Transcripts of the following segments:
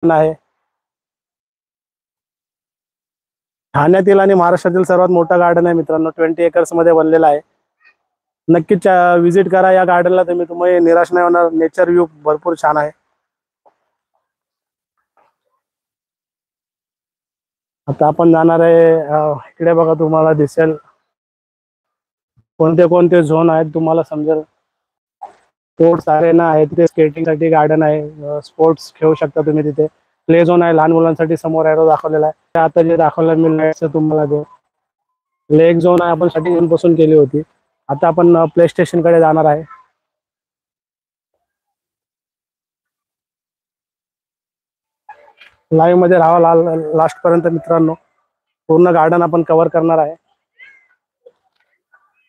आहे ठाण्यातील आणि महाराष्ट्रातील सर्वात मोठा गार्डन आहे मित्रांनो. 20 एकर्स मध्ये बनलेला आहे. नक्कीच विजिट करा या गार्डनला. तुम्ही निराश नाही होणार. नेचर व्ह्यू भरपूर छान आहे. आता आपण जाणार आहे इकडे बघा, तुम्हाला दिसेल कोणते कोणते झोन आहेत, तुम्हाला समजेल. स्पोर्ट्स अरेना आहे तिथे, स्केटिंग साठी गार्डन आहे, स्पोर्ट्स खेळू शकता तुम्ही तिथे. प्ले झोन आहे लहान मुलांसाठी, समोर एरो दाखवलेला आहे. आता जे दाखवलं मी लाईटचं तुम्हाला ते लेक झोन आहे, आपण स्टार्टिंग पासून केली होती. आता आपण प्ले स्टेशन कडे जाणार आहे. लाईव्ह मध्ये राहा लास्ट पर्यंत मित्रांनो. पूर्ण गार्डन आपण कव्हर करणार आहे.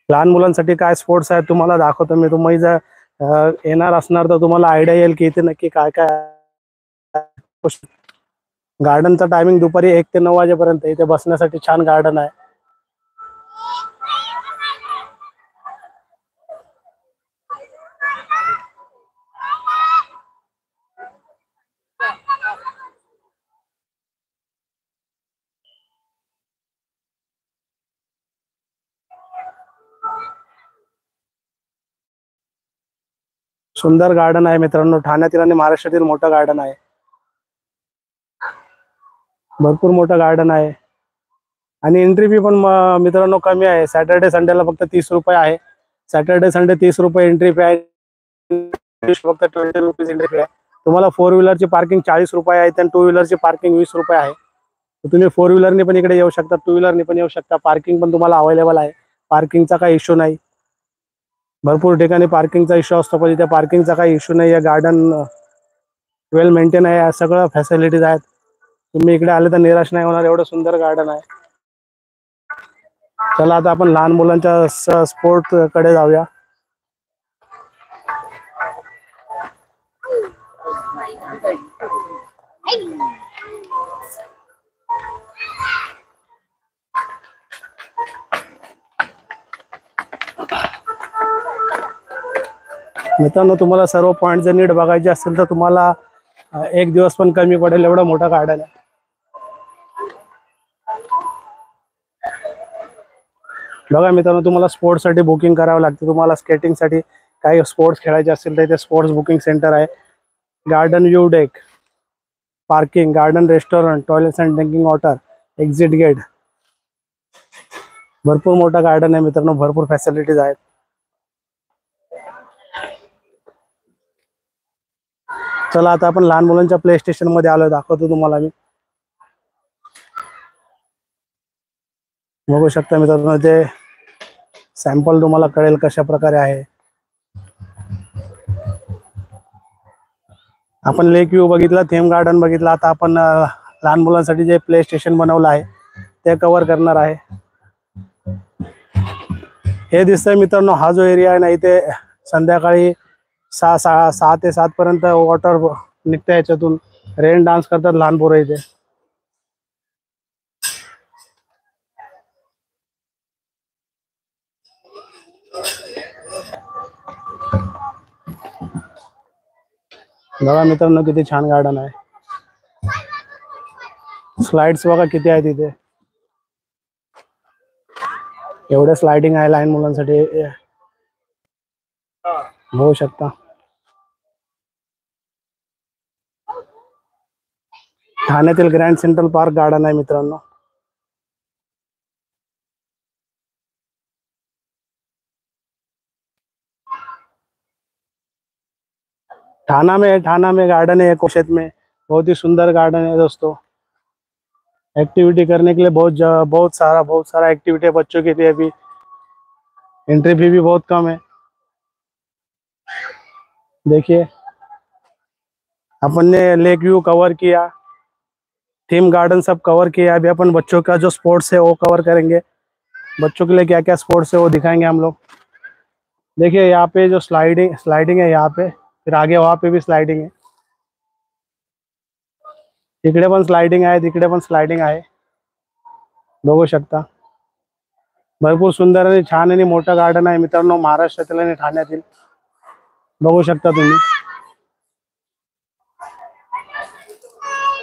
लहान मुलांसाठी काय स्पोर्ट्स आहेत तुम्हाला दाखवतो मी. तुम्ही जर येणार असणार तर तुम्हाला आयडिया येईल की इथे नक्की काय काय. गार्डनचा टायमिंग दुपारी 1 ते 9 वाजेपर्यंत. इथे बसण्यासाठी छान गार्डन आहे. सुंदर गार्डन आहे मित्रांनो. ठाण्यातील आणि महाराष्ट्रातील मोठं गार्डन आहे. भरपूर मोठं गार्डन आहे. आणि एंट्री फी पण मित्रांनो कमी आहे. सॅटर्डे संडेला फक्त 30 रुपये आहे. सॅटर्डे संडे 30 रुपये एंट्री फी आहे. फक्त 20 रुपीज एंट्री फी आहे. तुम्हाला 4 व्हीलरची पार्किंग 40 रुपये आहे आणि 2 व्हीलरची पार्किंग 20 रुपये आहे. तुम्ही 4 व्हीलरने पण इकडे येऊ शकता, 2 व्हीलरने पण येऊ शकता. पार्किंग पण तुम्हाला अवेलेबल आहे. पार्किंगचा काही इश्यू नाही. भरपूर ठिकाणी पार्किंगचा इश्यू असतो, पण इथे पार्किंगचा काही इश्यू नाही. गार्डन वेल मेंटेन आहे. सगळं फॅसिलिटीज आहेत. तुम्ही इकडे आले तर निराश नाही होणार. एवढं सुंदर गार्डन आहे. चला आता आपण लहान मुलांच्या स्पोर्ट कडे जाऊया. मित्रांनो, तुम्हाला सर्व पॉइंट जर नीट बघायचे असतील तर तुम्हाला 1 दिवस पण कमी पडेल. एवढं मोठं गार्डन आहे. बघा मित्रांनो, तुम्हाला स्पोर्ट्स साठी बुकिंग करावं लागते. तुम्हाला स्केटिंग साठी काही स्पोर्ट्स खेळायचे असतील तर इथे स्पोर्ट्स बुकिंग सेंटर आहे. Garden view deck, parking, garden restaurant, toilets and drinking water, exit gate. भरपूर मोठा गार्डन आहे मित्रांनो. भरपूर फॅसिलिटीज आहेत. चला आता आपण लहान मुलांच्या प्ले स्टेशन मध्ये आलोय. दाखवतो तुम्हाला मी. बघू शकता मित्रांनो, ते सॅम्पल तुम्हाला कळेल कशा प्रकारे आहे. आपण लेक व्ह्यू बघितला, थेम गार्डन बघितलं. आता आपण लहान मुलांसाठी जे प्ले स्टेशन बनवलं आहे ते कव्हर करणार आहे. हे दिसतंय मित्रांनो, हा जो एरिया आहे ना, इथे संध्याकाळी 6 ते 7 पर्यंत वॉटर निघतं. याच्यातून रेन डान्स करतात लहान पोरं इथे. बघा मित्रांनो, किती छान गार्डन आहे. स्लाइड्स बघा किती आहेत इथे. एवढे स्लाइडिंग आहे लहान मुलांसाठी, बघू शकता. ठाण्यातील ग्रँड सेंट्रल पार्क गार्डन आहे मित्रांनो. ठाणा में गार्डन है कोशेत में. बहुत ही सुंदर गार्डन है दोस्तों. एक्टिविटी करने के लिए बहुत सारा एक्टिविटी है बच्चों के लिए. अभी एंट्री फी भी बहुत कम है. देखिए, अपन ने लेक व्यू कवर किया, थीम गार्डन सब कवर किया. अभी अपन बच्चों का जो स्पोर्ट्स है वो कवर करेंगे. बच्चों के लिए क्या क्या स्पोर्ट्स है वो दिखाएंगे हम लोग. देखिए यहाँ पे जो स्लाइडिंग है यहाँ पे, फिर आगे वहाँ पे भी स्लाइडिंग है. इकडे पण स्लाइडिंग आहे, तिकडे पण स्लाइडिंग आहे. बघू शकता. भरपूर सुंदर आणि छान आणि मोठं गार्डन आहे मित्रांनो, महाराष्ट्रातील आणि ठाण्यातील. बघू शकता तुम्ही.